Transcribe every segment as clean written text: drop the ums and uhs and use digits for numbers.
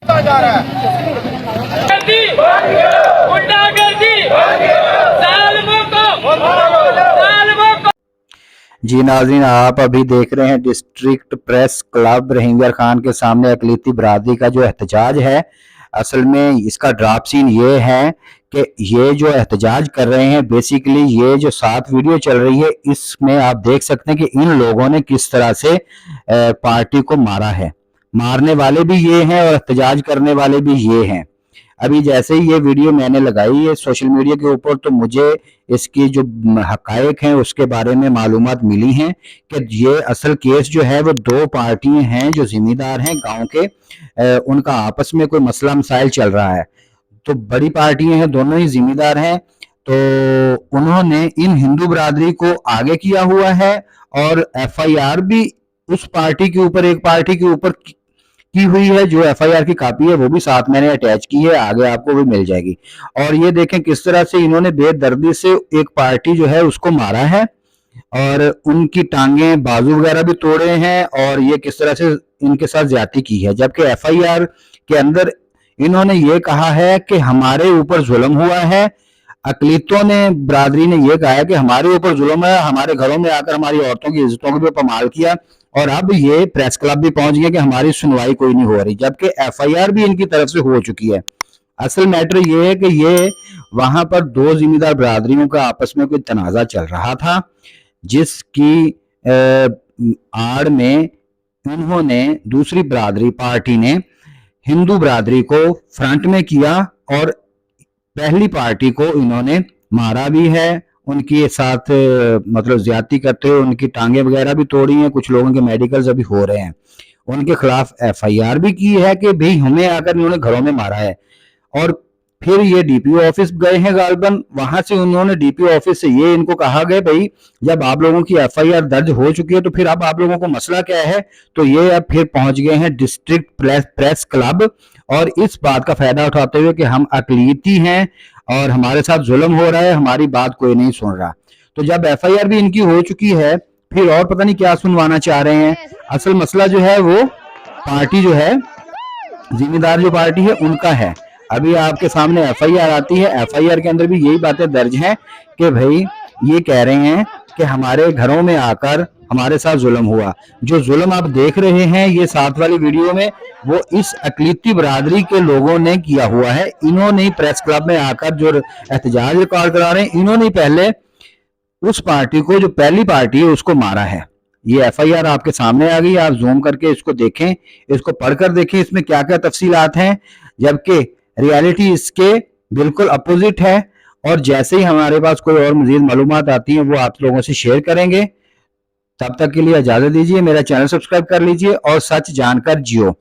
जा रहा है जी नाज़रीन, आप अभी देख रहे हैं district press club Rohingya Khan के सामने अकलीती बरादरी का जो एहतजाज है। असल में इसका ड्राप सीन ये है कि ये जो एहतजाज कर रहे हैं, बेसिकली ये जो 7 वीडियो चल रही है, इसमें आप देख सकते हैं कि इन लोगों ने किस तरह से पार्टी को मारा है। मारने वाले भी ये हैं और एहतजाज करने वाले भी ये हैं। अभी जैसे ही ये वीडियो मैंने लगाई है सोशल मीडिया के ऊपर, तो मुझे इसकी जो हकायक हैं उसके बारे में मालूमात मिली हैं कि ये असल केस जो है वो 2 पार्टियां हैं जो जिम्मेदार हैं गांव के, उनका आपस में कोई मसला मसाइल चल रहा है। तो बड़ी पार्टियां हैं, दोनों ही जिम्मेदार हैं। तो उन्होंने इन हिंदू बरादरी को आगे किया हुआ है और एफआईआर भी उस पार्टी के ऊपर, एक पार्टी के ऊपर की हुई है। जो एफआईआर की कॉपी है वो भी साथ मैंने अटैच की है, आगे आपको भी मिल जाएगी। और ये देखें किस तरह से इन्होंने बेदर्दी से एक पार्टी जो है उसको मारा है और उनकी टांगे बाजू वगैरह भी तोड़े हैं और ये किस तरह से इनके साथ ज्यादती की है। जबकि एफआईआर के अंदर इन्होंने ये कहा है कि हमारे ऊपर जुल्म हुआ है। अकलीतों ने, बरादरी ने ये कहा है कि हमारे ऊपर जुल्म है, हमारे घरों में आकर हमारी औरतों की इज्जतों को भी पमाल किया और अब ये प्रेस क्लब भी पहुंच गया कि हमारी सुनवाई कोई नहीं हो रही, जबकि एफआईआर भी इनकी तरफ से हो चुकी है। असल मैटर ये है कि ये वहां पर 2 जिम्मेदार बरादरियों का आपस में कोई तनाजा चल रहा था, जिसकी आड़ में उन्होंने, दूसरी बरादरी पार्टी ने हिंदू बरादरी को फ्रंट में किया और पहली पार्टी को इन्होंने मारा भी है। उनके साथ मतलब ज्यादती करते हुए उनकी टांगे वगैरह भी तोड़ी हैं, कुछ लोगों के मेडिकल्स अभी हो रहे हैं। उनके खिलाफ एफआईआर भी की है कि भाई हमें आकर इन्होंने घरों में मारा है। और फिर ये डीपीओ ऑफिस गए हैं गालबन, वहां से उन्होंने डीपीओ ऑफिस से ये इनको कहा गया भाई जब आप लोगों की एफआईआर दर्ज हो चुकी है तो फिर अब आप लोगों को मसला क्या है। तो ये अब फिर पहुंच गए हैं डिस्ट्रिक्ट प्रेस क्लब और इस बात का फायदा उठाते हुए कि हम अकलीती हैं और हमारे साथ जुल्म हो रहा है, हमारी बात कोई नहीं सुन रहा। तो जब एफआईआर भी इनकी हो चुकी है फिर और पता नहीं क्या सुनवाना चाह रहे हैं। असल मसला जो है वो पार्टी जो है, जिम्मेदार जो पार्टी है उनका है। अभी आपके सामने एफआईआर आती है, एफआईआर के अंदर भी यही बातें दर्ज हैं कि भाई ये कह रहे हैं कि हमारे घरों में आकर हमारे साथ जुल्म हुआ। जो जुल्म आप देख रहे हैं ये 7 वाली वीडियो में, वो इस अकलीती बरादरी के लोगों ने किया हुआ है। इन्होंने ही प्रेस क्लब में आकर जो एहतजाज रिकॉर्ड करा रहे हैं, इन्होंने पहले उस पार्टी को, जो पहली पार्टी है, उसको मारा है। ये एफआईआर आपके सामने आ गई, आप जूम करके इसको देखें, इसको पढ़कर देखें इसमें क्या क्या तफसीलात हैं। जबकि रियलिटी इसके बिल्कुल अपोजिट है। और जैसे ही हमारे पास कोई और मजीद मालूमात आती हैं वो आप लोगों से शेयर करेंगे। तब तक के लिए इजाजत दीजिए, मेरा चैनल सब्सक्राइब कर लीजिए और सच जानकर जियो।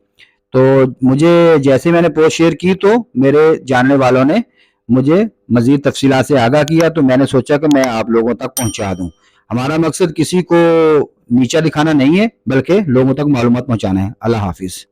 तो मुझे जैसे मैंने पोस्ट शेयर की तो मेरे जानने वालों ने मुझे मजीद तफसीलात से आगाह किया, तो मैंने सोचा कि मैं आप लोगों तक पहुंचा दूं। हमारा मकसद किसी को नीचा दिखाना नहीं है बल्कि लोगों तक मालूमात पहुंचाना है। अल्लाह हाफिज।